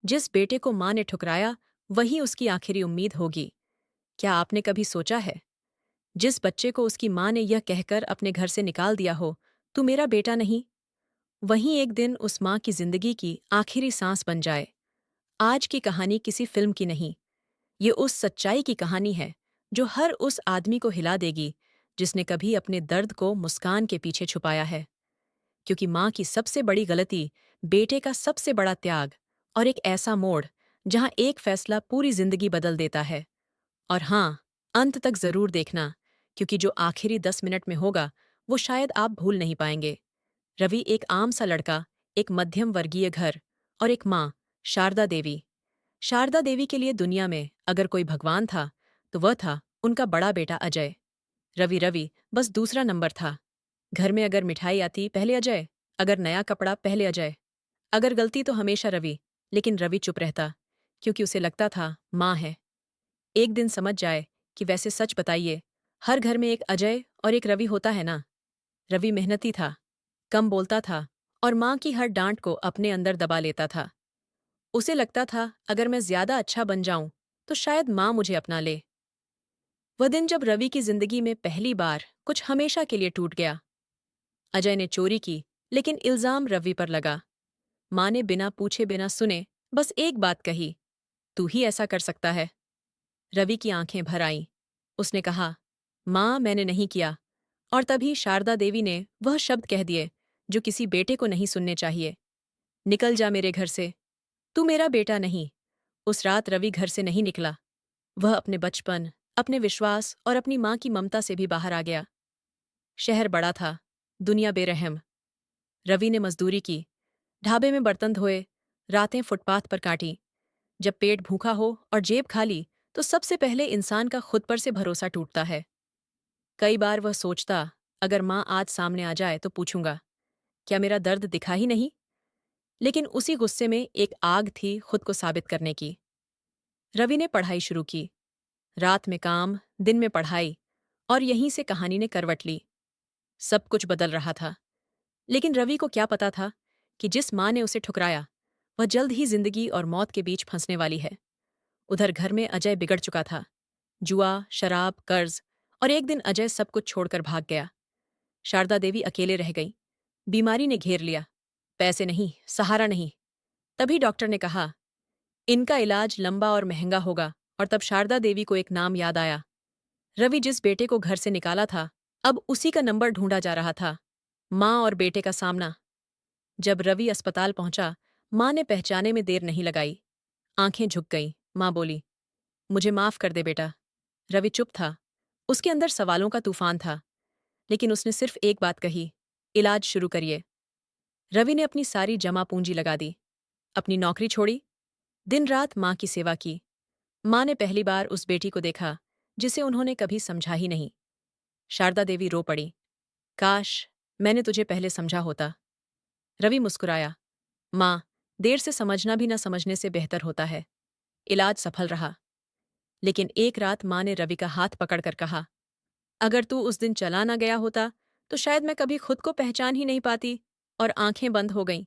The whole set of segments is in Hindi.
जिस बेटे को माँ ने ठुकराया वही उसकी आखिरी उम्मीद होगी। क्या आपने कभी सोचा है, जिस बच्चे को उसकी माँ ने यह कहकर अपने घर से निकाल दिया हो, तू मेरा बेटा नहीं, वहीं एक दिन उस माँ की जिंदगी की आखिरी सांस बन जाए। आज की कहानी किसी फिल्म की नहीं, ये उस सच्चाई की कहानी है जो हर उस आदमी को हिला देगी जिसने कभी अपने दर्द को मुस्कान के पीछे छुपाया है। क्योंकि माँ की सबसे बड़ी गलती, बेटे का सबसे बड़ा त्याग और एक ऐसा मोड़ जहां एक फैसला पूरी जिंदगी बदल देता है। और हाँ, अंत तक जरूर देखना, क्योंकि जो आखिरी 10 मिनट में होगा वो शायद आप भूल नहीं पाएंगे। रवि एक आम सा लड़का, एक मध्यम वर्गीय घर और एक माँ, शारदा देवी। शारदा देवी के लिए दुनिया में अगर कोई भगवान था तो वह था उनका बड़ा बेटा अजय। रवि रवि बस दूसरा नंबर था। घर में अगर मिठाई आती पहले अजय, अगर नया कपड़ा पहले अजय, अगर गलती तो हमेशा रवि। लेकिन रवि चुप रहता, क्योंकि उसे लगता था माँ है, एक दिन समझ जाए। कि वैसे सच बताइए, हर घर में एक अजय और एक रवि होता है ना। रवि मेहनती था, कम बोलता था और माँ की हर डांट को अपने अंदर दबा लेता था। उसे लगता था अगर मैं ज्यादा अच्छा बन जाऊं तो शायद माँ मुझे अपना ले। वह दिन जब रवि की जिंदगी में पहली बार कुछ हमेशा के लिए टूट गया। अजय ने चोरी की, लेकिन इल्जाम रवि पर लगा। माँ ने बिना पूछे बिना सुने बस एक बात कही, तू ही ऐसा कर सकता है। रवि की आंखें भर आईं। उसने कहा, माँ मैंने नहीं किया। और तभी शारदा देवी ने वह शब्द कह दिए जो किसी बेटे को नहीं सुनने चाहिए, निकल जा मेरे घर से, तू मेरा बेटा नहीं। उस रात रवि घर से नहीं निकला। वह अपने बचपन, अपने विश्वास और अपनी माँ की ममता से भी बाहर आ गया। शहर बड़ा था, दुनिया बेरहम। रवि ने मजदूरी की, ढाबे में बर्तन धोए, रातें फुटपाथ पर काटी। जब पेट भूखा हो और जेब खाली तो सबसे पहले इंसान का खुद पर से भरोसा टूटता है। कई बार वह सोचता, अगर माँ आज सामने आ जाए तो पूछूंगा, क्या मेरा दर्द दिखा ही नहीं। लेकिन उसी गुस्से में एक आग थी खुद को साबित करने की। रवि ने पढ़ाई शुरू की, रात में काम, दिन में पढ़ाई, और यहीं से कहानी ने करवट ली। सब कुछ बदल रहा था, लेकिन रवि को क्या पता था कि जिस माँ ने उसे ठुकराया वह जल्द ही जिंदगी और मौत के बीच फंसने वाली है। उधर घर में अजय बिगड़ चुका था, जुआ, शराब, कर्ज, और एक दिन अजय सब कुछ छोड़कर भाग गया। शारदा देवी अकेले रह गई। बीमारी ने घेर लिया, पैसे नहीं, सहारा नहीं। तभी डॉक्टर ने कहा, इनका इलाज लंबा और महंगा होगा। और तब शारदा देवी को एक नाम याद आया। रवि जिस बेटे को घर से निकाला था, अब उसी का नंबर ढूंढा जा रहा था। माँ और बेटे का सामना। जब रवि अस्पताल पहुंचा, माँ ने पहचाने में देर नहीं लगाई। आंखें झुक गईं। माँ बोली, मुझे माफ कर दे बेटा। रवि चुप था, उसके अंदर सवालों का तूफान था। लेकिन उसने सिर्फ एक बात कही, इलाज शुरू करिए। रवि ने अपनी सारी जमा पूंजी लगा दी, अपनी नौकरी छोड़ी, दिन रात माँ की सेवा की। माँ ने पहली बार उस बेटी को देखा जिसे उन्होंने कभी समझा ही नहीं। शारदा देवी रो पड़ी, काश मैंने तुझे पहले समझा होता। रवि मुस्कुराया, माँ, देर से समझना भी ना समझने से बेहतर होता है। इलाज सफल रहा। लेकिन एक रात माँ ने रवि का हाथ पकड़कर कहा, अगर तू उस दिन चला ना गया होता तो शायद मैं कभी खुद को पहचान ही नहीं पाती। और आंखें बंद हो गईं।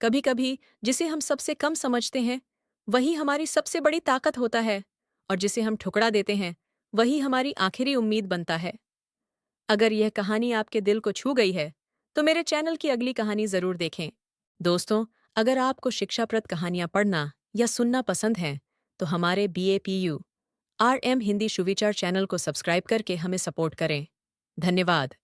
कभी कभी जिसे हम सबसे कम समझते हैं वही हमारी सबसे बड़ी ताकत होता है, और जिसे हम ठुकरा देते हैं वही हमारी आखिरी उम्मीद बनता है। अगर यह कहानी आपके दिल को छू गई है तो मेरे चैनल की अगली कहानी जरूर देखें। दोस्तों, अगर आपको शिक्षाप्रद कहानियां पढ़ना या सुनना पसंद है तो हमारे BAPU RM हिंदी सुविचार चैनल को सब्सक्राइब करके हमें सपोर्ट करें। धन्यवाद।